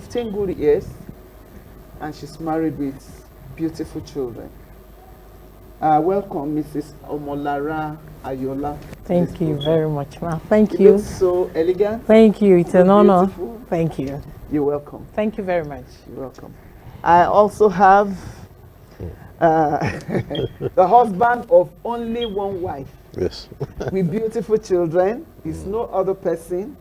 15 good years, and she's married with beautiful children. Welcome, Mrs. Omolara Ayola. Thank you very much, ma. Thank You you. look so elegant. Thank you. It's an honor. Beautiful. Thank you. You're welcome. Thank you very much. You're welcome. I also have the husband of only one wife Yes. with beautiful children. Is no other person,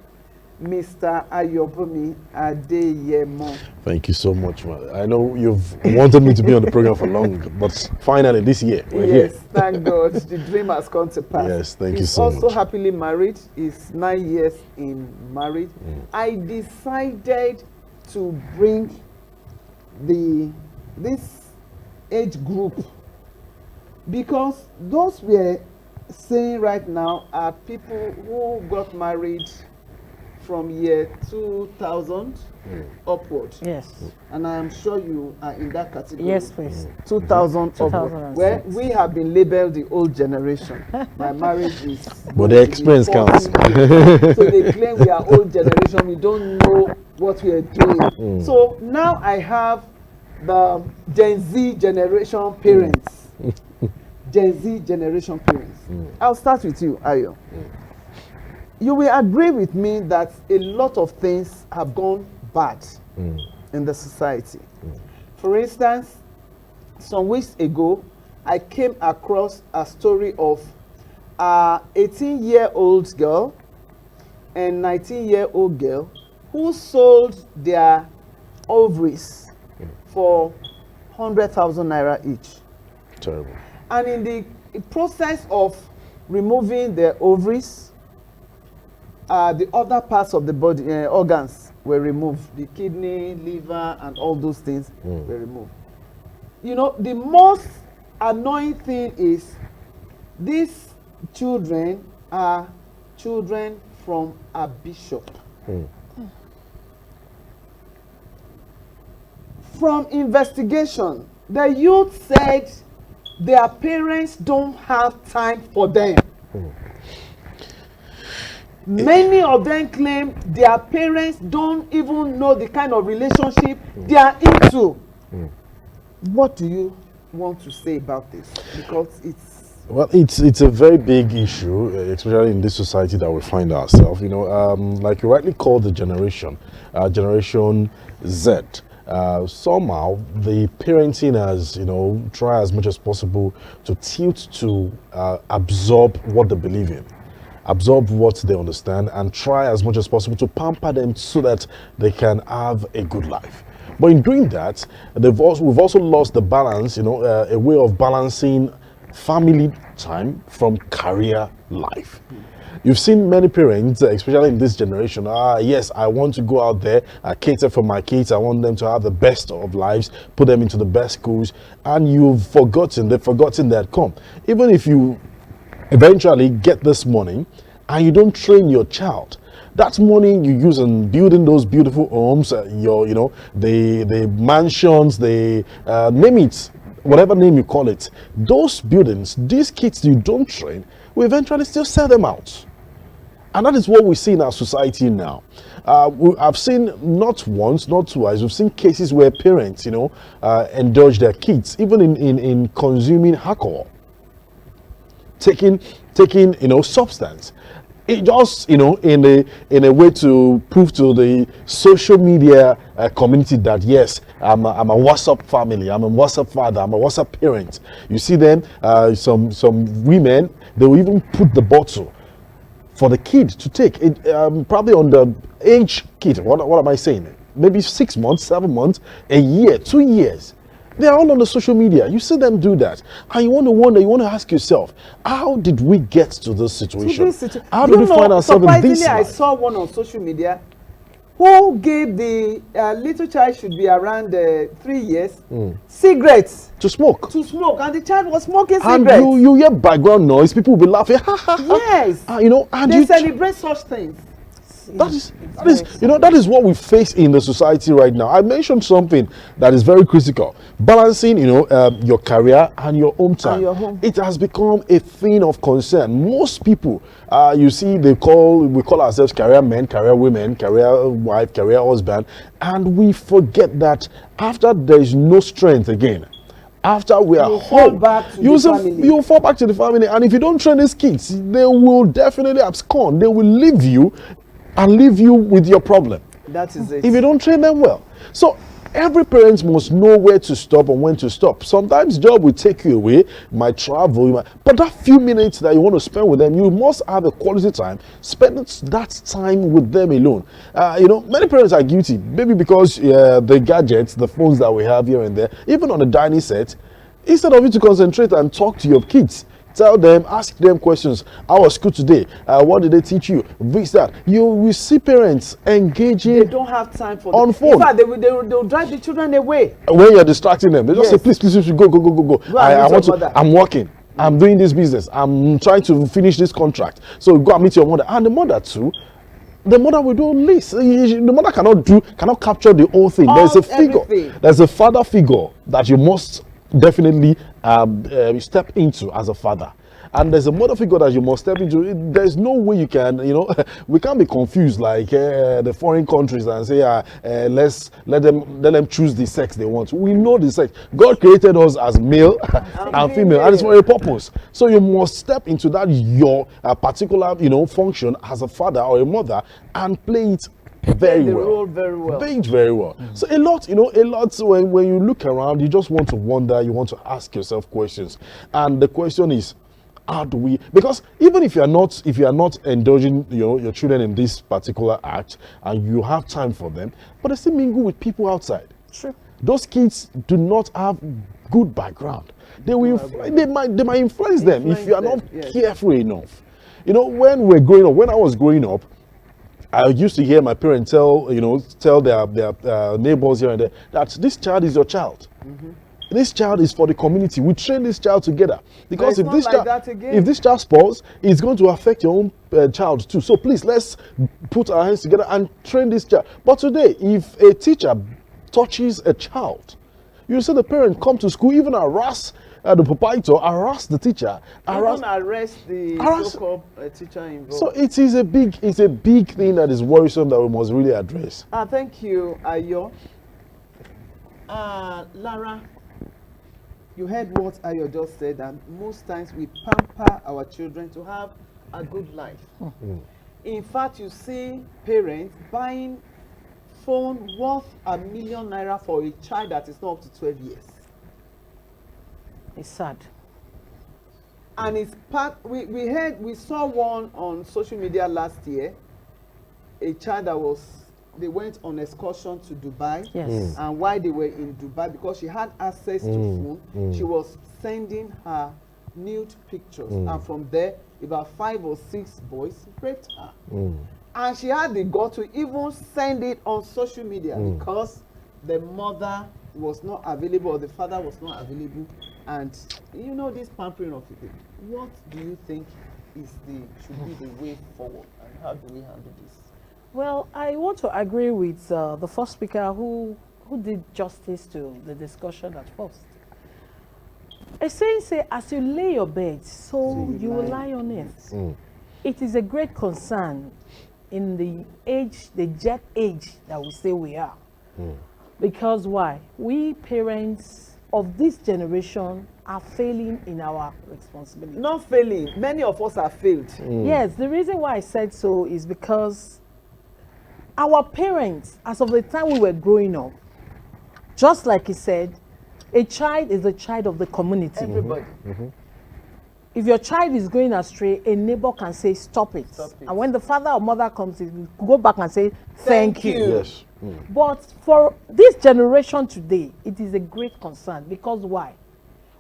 Mr. Ayobumi Adeyemo. Thank you so much, man. I know you've wanted me to be on the program for long, but finally this year we're Yes, here. thank God. The dream has come to pass. Yes, thank you He's so also much. happily married. He's 9 years in marriage. I decided to bring this age group because those we're saying right now are people who got married from year 2000 upward. Yes. And I am sure you are in that category. Yes, please. 2000 upward. 2006. Well, we have been labeled the old generation. My marriage is. But the experience counts. So they claim we are old generation. We don't know what we are doing. So now I have the Gen Z generation parents. Gen Z generation parents. I'll start with you, Ayo. You will agree with me that a lot of things have gone bad in the society. For instance, some weeks ago, I came across a story of an 18-year-old girl and 19-year-old girl who sold their ovaries for 100,000 naira each. Terrible. And in the process of removing their ovaries, the other parts of the body, organs were removed. The kidney, liver, and all those things were removed. You know, the most annoying thing is these children are children from a bishop. From investigation, the youth said their parents don't have time for them. Many of them claim their parents don't even know the kind of relationship they are into. What do you want to say about this? Because Well, it's a very big issue, especially in this society that we find ourselves. You know, like you rightly called the generation Z. Somehow the parenting has, try as much as possible to tilt to absorb what they believe in, absorb what they understand, and try as much as possible to pamper them so that they can have a good life. But in doing that, we've also lost the balance, a way of balancing family time from career life. You've seen many parents, especially in this generation, yes, I want to go out there, I cater for my kids, I want them to have the best of lives, put them into the best schools, and they've forgotten that even if you eventually get this money and you don't train your child, that money you use in building those beautiful homes, the mansions, name it, whatever name you call it, those buildings, these kids you don't train, will eventually still sell them out. And that is what we see in our society now. I've seen not once, not twice, we've seen cases where parents, indulge their kids, even in consuming alcohol, taking substance. It just, in a way to prove to the social media community that yes, I'm a WhatsApp family, I'm a WhatsApp father, I'm a WhatsApp parent. You see them, some women, they will even put the bottle for the kid to take. It probably on the age kid. What am I saying? Maybe 6 months, 7 months, a year, 2 years. They are all on the social media. You see them do that. And you want to wonder, you want to ask yourself, how did we get to this situation? How did we find ourselves in this I life? saw one on social media who gave the little child, should be around 3 years, cigarettes To smoke. and the child was smoking And cigarettes. you hear background noise, people will be laughing. Yes. And They you celebrate such things. That is, you know, that is what we face in the society right now. I mentioned something that is very critical: balancing, you know, your career and your home time. And your home. It has become a thing of concern. Most people, you see, we call ourselves career men, career women, career wife, career husband, and we forget that after there is no strength again. After we are home, you fall back to the family, and if you don't train these kids, they will definitely abscond. They will leave you and leave you with your problem. That is it. If you don't train them well. So every parent must know where to stop and when to stop. Sometimes job will take you away, might travel, but that few minutes that you want to spend with them, you must have a quality time. Spend that time with them alone. You know, many parents are guilty, maybe because the gadgets, the phones that we have here and there, even on the dining set, instead of you to concentrate and talk to your kids, tell them, ask them questions. How was school today? What did they teach you? This, that. You will see parents engaging. They don't have time for on phone. In fact, they'll drive the children away. When you're distracting them, they just say, please, go. I'm working. I'm doing this business. I'm trying to finish this contract. So go and meet your mother. And the mother too. The mother will do less. The mother cannot capture the whole thing. There's a figure. Everything. There's a father figure that you must definitely step into as a father, and there's a mother figure that you must step into. There's no way you can, you know, we can't be confused like the foreign countries and say let's let them choose the sex they want. We know the sex. God created us as male and female, and it's for a purpose. So you must step into that your particular, you know, function as a father or a mother and play it very well. Play it very well. So a lot, you know, when you look around, you just want to wonder, you want to ask yourself questions. And the question is, how do we, because even if you are not indulging, you know, your children in this particular act and you have time for them, but they still mingle with people outside. Sure. Those kids do not have good background. They might influence them if you are not careful enough. You know, when I was growing up, I used to hear my parents tell their neighbors here and there that this child is your child. This child is for the community. We train this child together, because if this child spoils, it's going to affect your own child too. So please, let's put our hands together and train this child. But today, if a teacher touches a child, you see the parent come to school, even harass the proprietor, harass the teacher, arrest the so-called teacher involved. So it's a big thing that is worrisome that we must really address. Thank you, Ayo. Lara, you heard what Ayo just said, and most times we pamper our children to have a good life. In fact, you see parents buying phone worth ₦1 million for a child that is not up to 12 years. It's sad. And it's part, we saw one on social media last year, a child that they went on excursion to Dubai. Yes. And while they were in Dubai, because she had access to phone, she was sending her nude pictures. And from there, about 5 or 6 boys raped her. And she had the gall to even send it on social media because the mother was not available or the father was not available. And you know, this pampering of it, what do you think should be the way forward, and how do we handle this? Well, I want to agree with the first speaker who did justice to the discussion at first. A saying say, as you lay your bed, so you will lie on it. It is a great concern in the jet age that we say we are. Because why? We parents of this generation are failing in our responsibility. Not failing. Many of us have failed. Yes, the reason why I said so is because our parents, as of the time we were growing up, just like he said, a child is a child of the community. Everybody. If your child is going astray, a neighbor can say, stop it. And when the father or mother comes, he will go back and say, thank you. Yes. But for this generation today, it is a great concern. Because why?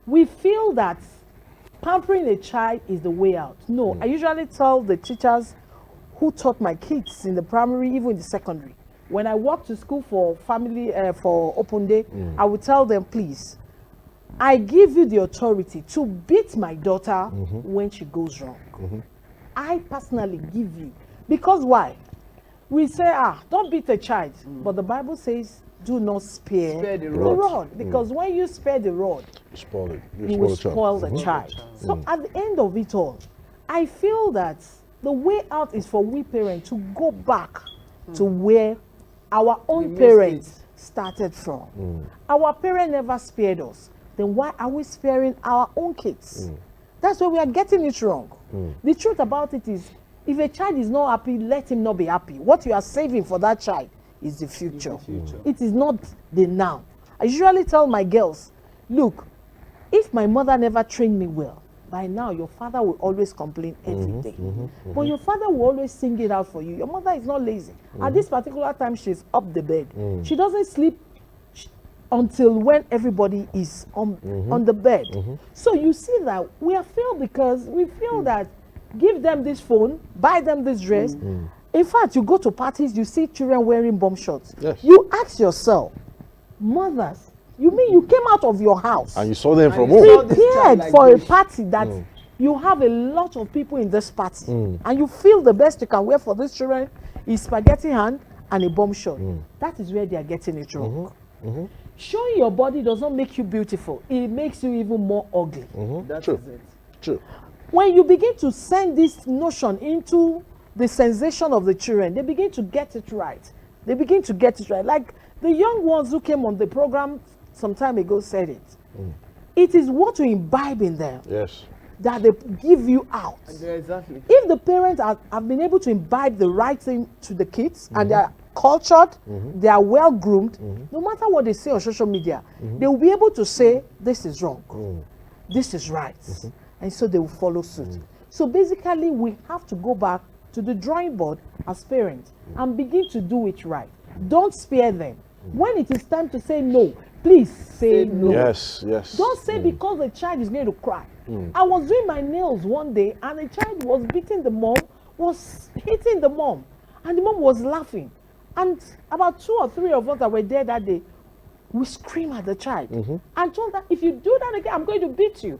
We feel that pampering a child is the way out. No, I usually tell the teachers who taught my kids in the primary, even in the secondary, when I walk to school for for open day, I would tell them, please, I give you the authority to beat my daughter when she goes wrong. I personally give you. Because why? we say, don't beat a child. But the Bible says, do not spare the the rod. rod. Because when you spare the rod, Spoil it. you will the child. spoil the child. So at the end of it all, I feel that the way out is for we parents to go back to where our own missed parents started from. Our parents never spared us. Then why are we sparing our own kids? That's where we are getting it wrong. The truth about it is, if a child is not happy, let him not be happy. What you are saving for that child is the future. It is not the now. I usually tell my girls, look, if my mother never trained me well, by now your father will always complain every day. But your father will always sing it out for you. Your mother is not lazy. At this particular time, she's up the bed. She doesn't sleep until when everybody is on the bed. So you see that we are failed because we feel that give them this phone, buy them this dress. In fact, you go to parties, you see children wearing bomb shorts. Yes. You ask yourself, mothers, you mean you came out of your house And you saw them from you saw home. this child prepared like for a this. party that you have a lot of people in this party, and you feel the best you can wear for these children is spaghetti hand and a bomb shot. That is where they are getting it wrong. Showing your body does not make you beautiful. It makes you even more ugly. That True. is it. True. When you begin to send this notion into the sensation of the children, they begin to get it right. They begin to get it right. Like the young ones who came on the program some time ago said it. It is what you imbibe in them Yes. that they give you out. Yeah, exactly. If the parents have been able to imbibe the right thing to the kids and they are cultured, they are well groomed, no matter what they say on social media, they will be able to say, this is wrong, this is right. And so they will follow suit. So basically, we have to go back to the drawing board as parents and begin to do it right. Don't spare them. When it is time to say no, please say no. Yes. Yes. Don't say because the child is going to cry. I was doing my nails one day and the child was beating the mom, was hitting the mom, and the mom was laughing. And about 2 or 3 of us that were there that day, we screamed at the child and told her, if you do that again, I'm going to beat you.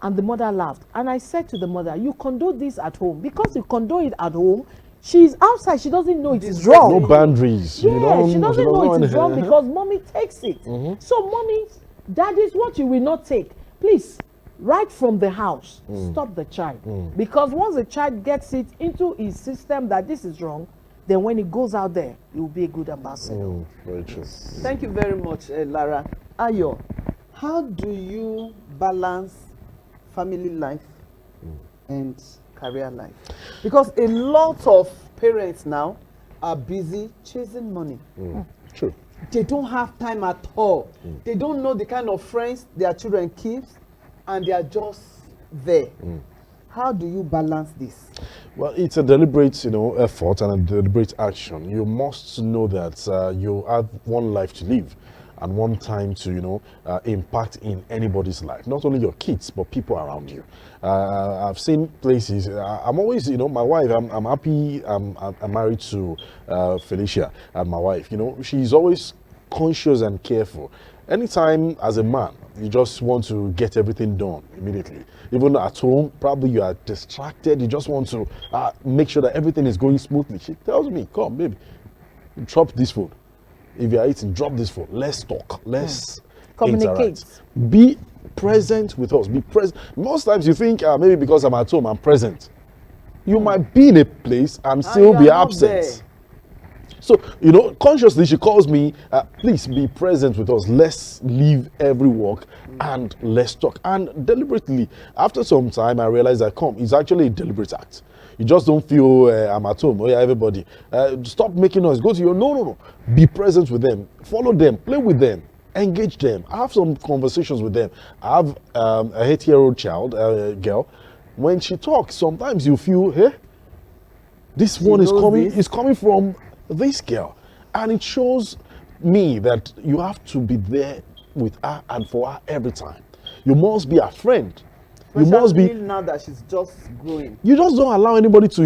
And the mother laughed. And I said to the mother, you condone this at home. Because you condone it at home, she's outside, she doesn't know it is wrong. No boundaries. You Yeah, don't- she doesn't know it is wrong anything. because mommy takes it. So mommy, that is what you will not take. Please, right from the house, stop the child. Because once the child gets it into his system that this is wrong, then when he goes out there, he will be a good ambassador. Very true. Thank you very much, Lara. Ayo, how do you balance family life and career life? Because a lot of parents now are busy chasing money. True. They don't have time at all. They don't know the kind of friends their children keep, and they are just there. How do you balance this? Well, it's a deliberate, effort and a deliberate action. You must know that you have one life to live and one time to, impact in anybody's life. Not only your kids, but people around you. I've seen places. I'm always, my wife. I'm happy. I'm married to Felicia, and my wife. She's always conscious and careful. Anytime as a man, you just want to get everything done immediately. Even at home, probably you are distracted. You just want to make sure that everything is going smoothly. She tells me, come, baby, drop this phone. If you are eating, drop this phone. Let's talk. Let's Communicate. interact. Be present with us. Be present. Most times you think maybe because I'm at home, I'm present. You might be in a place and still you be are not absent. there. So, consciously she calls me, please be present with us. Let's leave every work and let's talk. And deliberately, after some time, I realized that it's actually a deliberate act. You just don't feel I'm at home. Oh yeah, everybody. Stop making noise. Go to your, no. Be present with them. Follow them. Play with them. Engage them. Have some conversations with them. I have a 8-year-old child, girl. When she talks, sometimes you feel, hey, this one is coming from this girl. And it shows me that you have to be there with her and for her every time. You must be a friend. You must be. Now that she's just growing. You just don't allow anybody to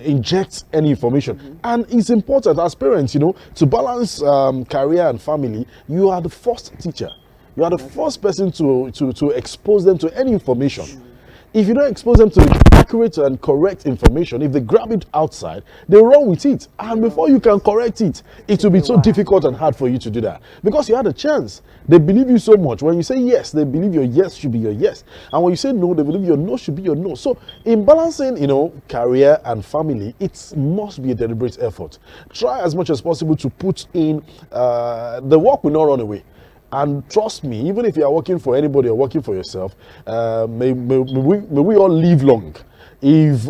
inject any information. And it's important as parents, to balance career and family. You are the first teacher. You are the first person to expose them to any information. If you don't expose them to the accurate and correct information, if they grab it outside, they run with it. And before you can correct it, it will be so difficult and hard for you to do that. Because you had a chance. They believe you so much. When you say yes, they believe your yes should be your yes. And when you say no, they believe your no should be your no. So in balancing, career and family, it must be a deliberate effort. Try as much as possible to put in, the work will not run away. And trust me, even if you are working for anybody or working for yourself, may we all live long. If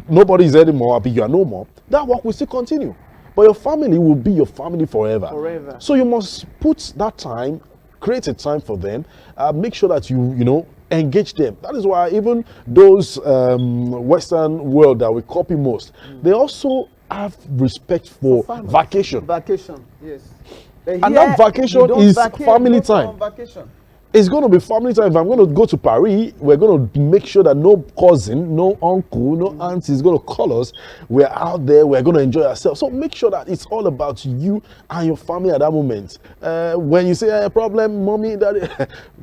nobody is anymore, you are no more, that work will still continue. But your family will be your family forever. Forever. So you must put that time, create a time for them, make sure that you engage them. That is why even those Western world that we copy most, they also have respect for vacation. Vacation, yes. And that vacation is family time. It's going to be family time. If I'm going to go to Paris, we're going to make sure that no cousin, no uncle, no auntie is going to call us. We're out there. We're going to enjoy ourselves. So make sure that it's all about you and your family at that moment. When you say problem, mommy, daddy,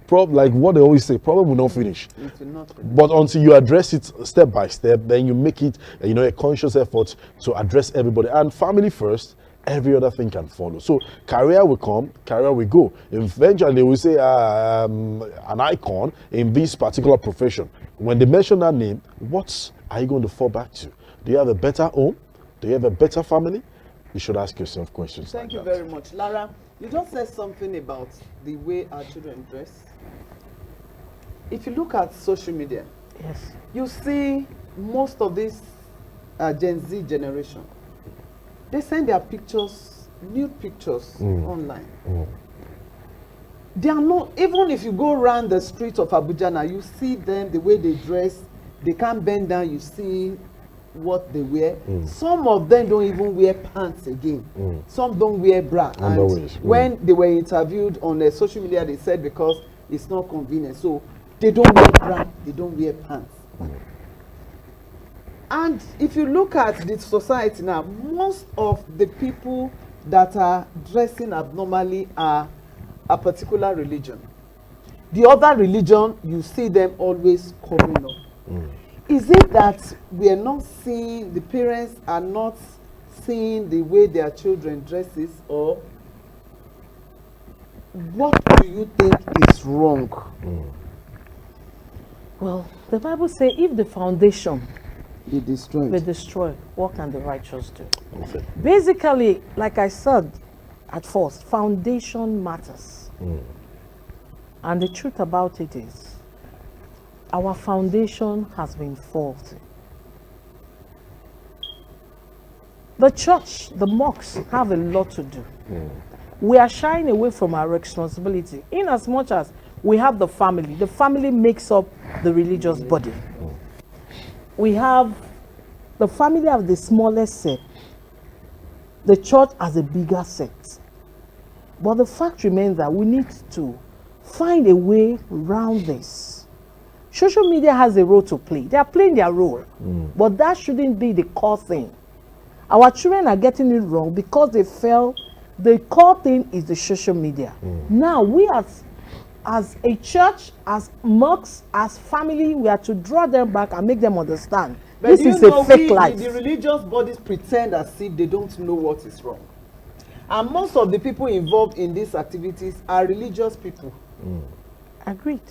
like what they always say, problem will not finish. It will not finish. But until you address it step by step, then you make it, a conscious effort to address everybody. And family first. Every other thing can follow. So career will come, career will go. Eventually they will say an icon in this particular profession. When they mention that name, what are you going to fall back to? Do you have a better home? Do you have a better family? You should ask yourself questions. Thank you very much. Lara, you just said something about the way our children dress. If you look at social media, Yes. you see most of this Gen Z generation. They send their pictures, nude pictures online. They are not, even if you go around the streets of Abuja now, you see them, the way they dress, they can't bend down, you see what they wear. Some of them don't even wear pants again. Some don't wear bra. And when they were interviewed on social media, they said because it's not convenient. So they don't wear bra, they don't wear pants. And if you look at the society now, most of the people that are dressing abnormally are a particular religion. The other religion, you see them always covering up. Is it that we are not seeing, the parents are not seeing the way their children dresses, or what do you think is wrong? Well, the Bible says if the foundation Be destroyed. be destroyed, what can the righteous do? Okay. Basically, like I said at first, foundation matters. And the truth about it is, our foundation has been faulty. The church, the mosques have a lot to do. We are shying away from our responsibility in as much as we have the family. The family makes up the religious body. We have the family have the smallest set. The church has a bigger set. But the fact remains that we need to find a way around this. Social media has a role to play. They are playing their role. But that shouldn't be the core thing. Our children are getting it wrong because they felt the core thing is the social media. Now, we as a church, as mosques, as family, we are to draw them back and make them understand. But This is a fake life. The religious bodies pretend as if they don't know what is wrong. And most of the people involved in these activities are religious people. Agreed.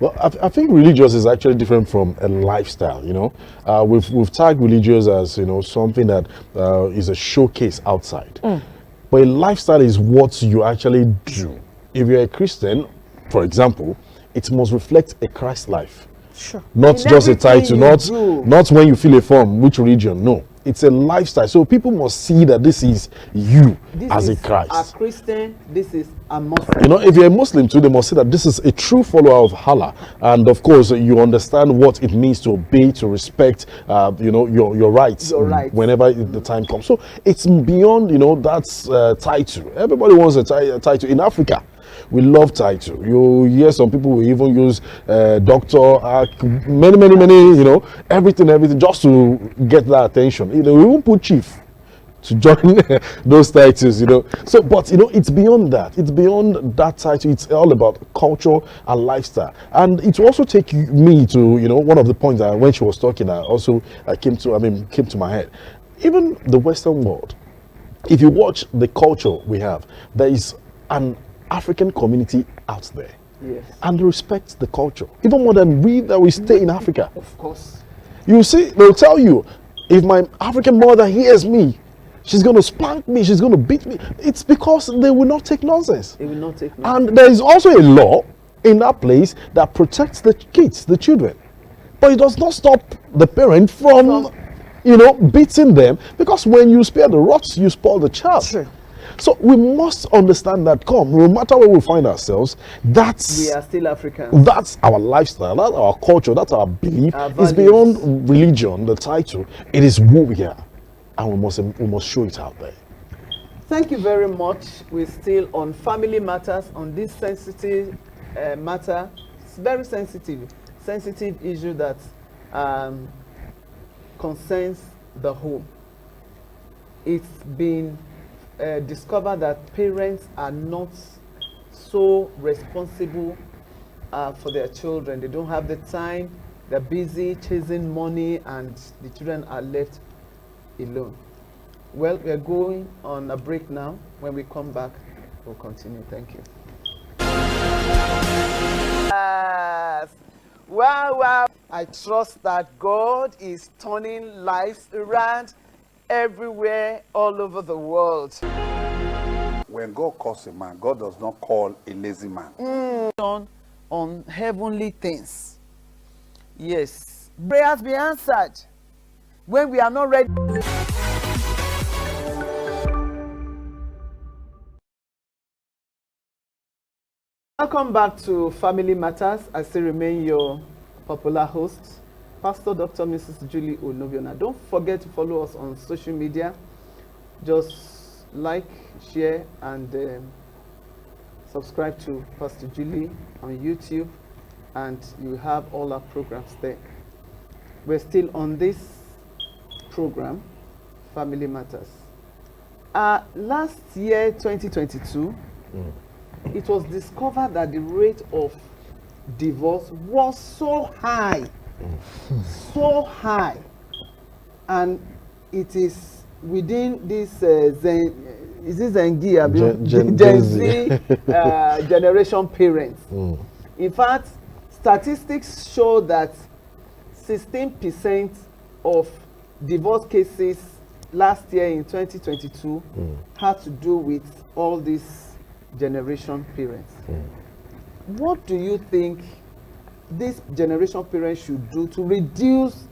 Well, I think religious is actually different from a lifestyle. We've tagged religious as something that is a showcase outside, but a lifestyle is what you actually do. If you're a Christian, for example, it must reflect a Christ life. Sure. Not In just a everything title, you do. not when you fill a form, which religion. No, it's a lifestyle. So people must see that this is you This as a is Christ. a Christian, this is a Muslim. If you're a Muslim too, they must see that this is a true follower of Allah. And of course, you understand what it means to obey, to respect, your rights, Your rights. whenever the time comes. So it's beyond, that title. Everybody wants a title. In Africa, we love title. You hear some people will even use doctor, many, everything, just to get that attention. They will even put chief. to join those titles, you know. So, but you know, it's beyond that. It's beyond that title. It's all about culture and lifestyle. And it will also take me to, you know, one of the points that when she was talking, came to my head. Even the Western world, if you watch the culture we have, there is an African community out there. Yes. And they respect the culture, even more than we that we stay in Africa. Of course. You see, they'll tell you, if my African mother hears me, she's going to spank me, she's going to beat me. It's because they will not take nonsense. They will not take nonsense. And there is also a law in that place that protects the kids, the children. But it does not stop the parent from, you know, beating them, because when you spare the rods, you spoil the child. Sure. So we must understand that, no matter where we find ourselves, We are still Africans. that's our lifestyle, that's our culture, that's our belief. Our It's values. beyond religion, the title. It is who we are. And we must show it out there. Thank you very much. We're still on family matters, on this sensitive matter. It's very sensitive issue that concerns the home. It's been discovered that parents are not so responsible for their children. They don't have the time. They're busy chasing money, and the children are left alone. Well, we're going on a break now. When we come back, we'll continue. Thank you. Yes. Wow. I trust that God is turning lives around everywhere, all over the world. When God calls a man, God does not call a lazy man. On heavenly things. Yes. Prayers be answered when we are not ready. Welcome back to Family Matters. I still remain your popular host, Pastor Dr. Mrs. Julie Onobiona. Don't forget to follow us on social media. Just like, share, and subscribe to Pastor Julie on YouTube, and you have all our programs there. We're still on this program, Family Matters. Last year, 2022, it was discovered that the rate of divorce was so high, and it is within this Gen Z generation parents. In fact, statistics show that 16% of divorce cases last year in 2022 had to do with all these generation parents. What do you think this generation parents should do to reduce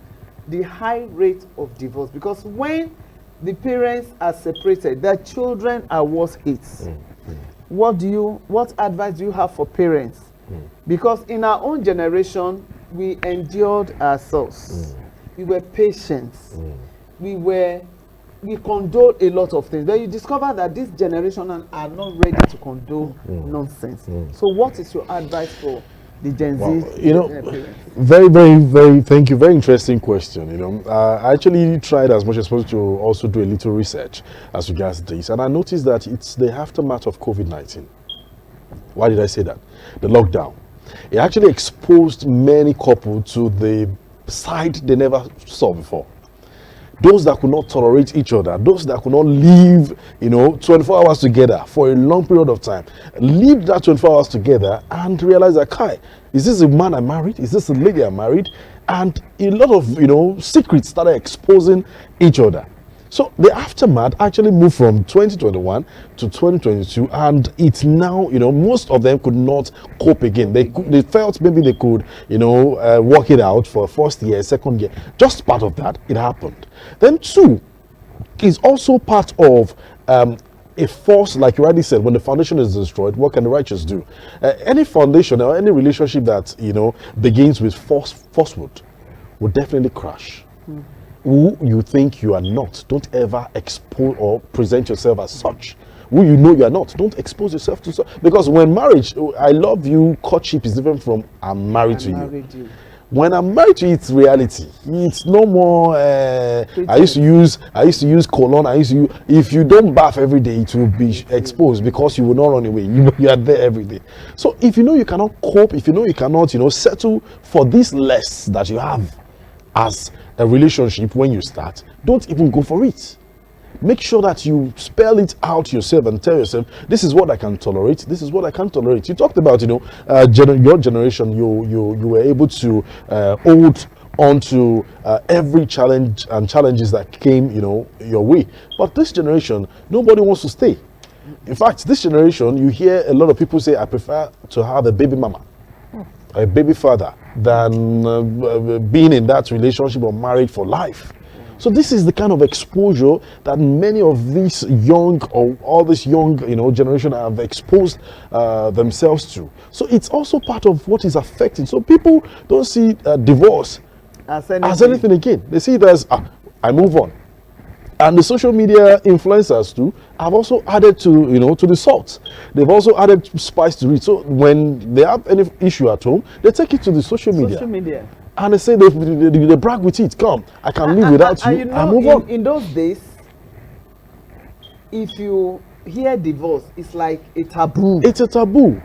the high rate of divorce? Because when the parents are separated, their children are worse hits. What advice do you have for parents? Because in our own generation, we endured ourselves. We were patient. We condone a lot of things. Then you discover that this generation are not ready to condone nonsense. So what is your advice for the Gen Z parents? Very, thank you. Very interesting question. I actually tried as much as possible to also do a little research as regards this, and I noticed that it's the aftermath of COVID-19. Why did I say that? The lockdown. It actually exposed many couples to the side they never saw before. Those that could not tolerate each other, those that could not live, 24 hours together for a long period of time, lived that 24 hours together and realized that, Kai, is this a man I married? Is this a lady I married? And a lot of, secrets started exposing each other. So the aftermath actually moved from 2021 to 2022, and it's now, most of them could not cope again. They felt maybe they could, work it out for first year, second year. Just part of that, it happened. Then two, is also part of a force, like you already said, when the foundation is destroyed, what can the righteous do? Any foundation or any relationship that, begins with falsehood will definitely crash. Who you think you are not, don't ever expose or present yourself as such. Who you know you are not, don't expose yourself to such. Because when marriage, I love you, courtship is different from I'm married to you. when I'm married to it's reality. It's no more. I used to use cologne. If you don't bath every day, it will be exposed because you will not run away. You are there every day. So if you know you cannot cope, if you know you cannot, settle for this less that you have as a relationship when you start, don't even go for it. Make sure that you spell it out yourself and tell yourself, this is what I can tolerate, this is what I can't tolerate. You talked about, your generation, you were able to hold on to every challenge and challenges that came, your way. But this generation, nobody wants to stay. In fact, this generation, you hear a lot of people say, I prefer to have a baby mama, a baby father, than being in that relationship or married for life. So this is the kind of exposure that many of these young generation have exposed themselves to. So it's also part of what is affecting. So people don't see divorce as anything again. They see it as, I move on. And the social media influencers too have also added to the salt. They've also added spice to it. So when they have any issue at home, they take it to the social media. And they say they brag with it. Come, I can live without you. I move on. In those days, if you hear divorce, it's like a taboo. It's a taboo.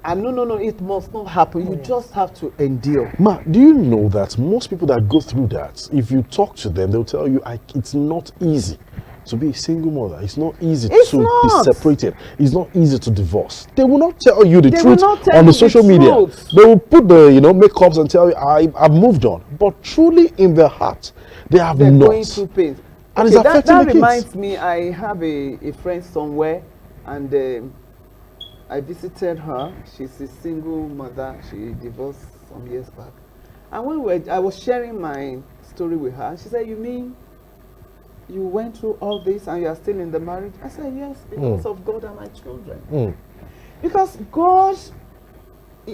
And no, it must not happen. You just have to endure. Ma, do you know that most people that go through that, if you talk to them, they'll tell you it's not easy to be a single mother. It's not easy to be separated. It's not easy to divorce. They will not tell you the truth on the social media. They will put the makeups and tell you I've moved on. But truly in their heart, they have not. They're going through pain. And it's affecting the kids. That reminds me, I have a friend somewhere, and I visited her. She's a single mother. She divorced some years back. And when I was sharing my story with her, she said, "You mean you went through all this and you are still in the marriage?" I said, "Yes, because of God and my children." Because God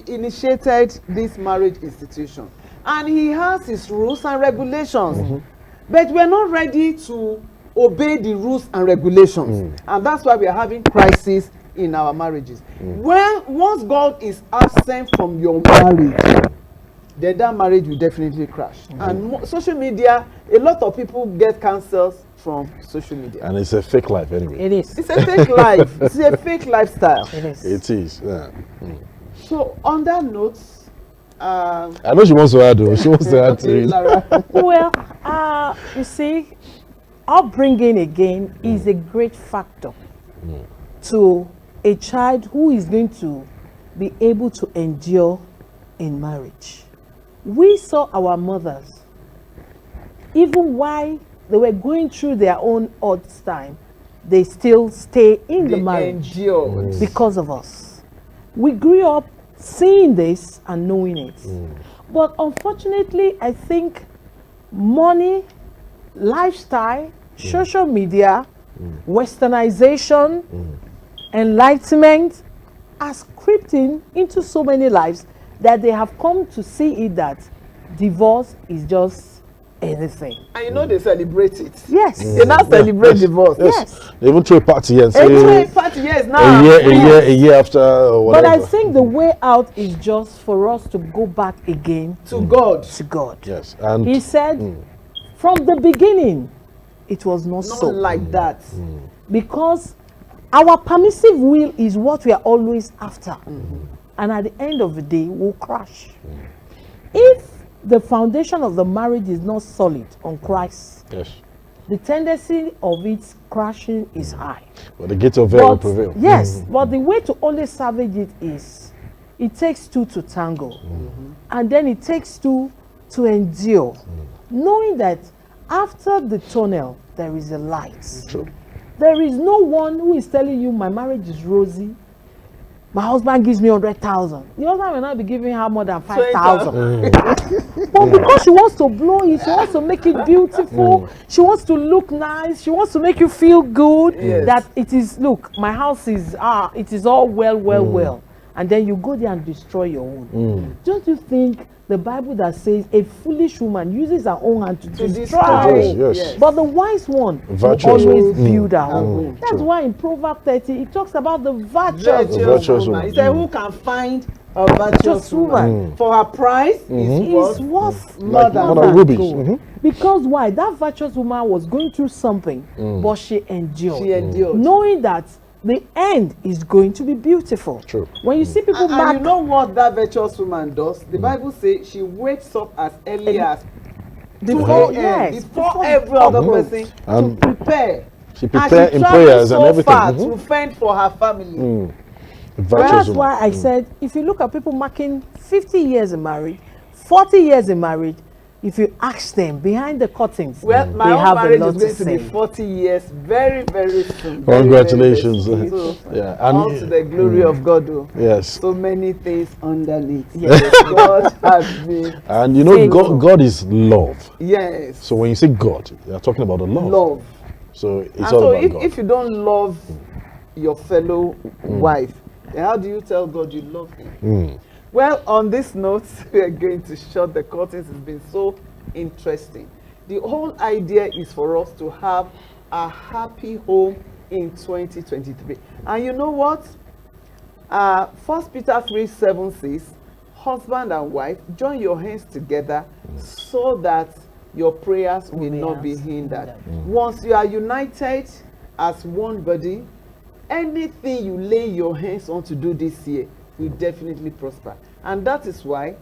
initiated this marriage institution and He has His rules and regulations. But we're not ready to obey the rules and regulations. And that's why we are having crisis in our marriages. Once God is absent from your marriage, then that marriage will definitely crash. And social media, a lot of people get cancers from social media. And it's a fake life anyway. It is. It's a fake life. It's a fake lifestyle. It is. It is. Yeah. So on that note, I know she wants to add. She wants to add to it. Well, you see, upbringing again is a great factor to a child who is going to be able to endure in marriage. We saw our mothers, even while they were going through their own odd time, they still stay in the marriage because of us. We grew up seeing this and knowing it. But unfortunately, I think money, lifestyle, social media, westernization, enlightenment has crept into so many lives that they have come to see it that divorce is just anything. And they celebrate it. Yes. They now celebrate divorce. Yes. They even throw a party and say now. a year after or whatever. But I think the way out is just for us to go back again to God. To God. Yes. And He said from the beginning it was not so. Like that. Because our permissive will is what we are always after. And at the end of the day, we'll crash. If the foundation of the marriage is not solid on Christ, the tendency of its crashing is high. But the gate of hell will prevail. Yes, but the way to only salvage it is, it takes two to tango. And then it takes two to endure. Knowing that after the tunnel, there is a light. True. There is no one who is telling you my marriage is rosy. My husband gives me 100,000. The husband will not be giving her more than 5,000. But because she wants to blow it, she wants to make it beautiful, she wants to look nice, she wants to make you feel good, that it is, look, my house is, it is all well. And then you go there and destroy your own. Don't you think the Bible that says a foolish woman uses her own hand to destroy? Yes. But the wise one will always build her own. That's why in Proverbs 30 it talks about the virtuous woman. He said, who can find A virtuous woman. For her price Is worth Like more Mother than Ruby. gold. Because why? That virtuous woman was going through something, but she endured. she endured. Knowing that the end is going to be beautiful. True. When you see people And you know what that virtuous woman does? The Bible says she wakes up as early as before, 2 a.m. yes, before every other dawn. person And to prepare. she And prepared she in travels prayers so and everything. far Mhm. to fend for her family. Virtuous That's woman. why I said, if you look at people marking 50 years in marriage, 40 years in marriage, if you ask them behind the curtains, Well, my they own have a marriage lot is going to to be say. 40 years very, very soon. Very, Congratulations. very soon. So, Yeah, all and to the glory of God. Oh. yes. So many things underneath. Yes. God has been, And you know, Faithful. God is love. yes, So when you say God, you're talking about the love. love. So it's And all so about God. if you don't love your fellow wife, then how do you tell God you love him? Well, on this note, we are going to shut the curtains. It's been so interesting. The whole idea is for us to have a happy home in 2023. And you know what? 1 Peter 3:7 says, husband and wife, join your hands together so that your prayers will not be hindered. Once you are united as one body, anything you lay your hands on to do this year will definitely prosper. And that is why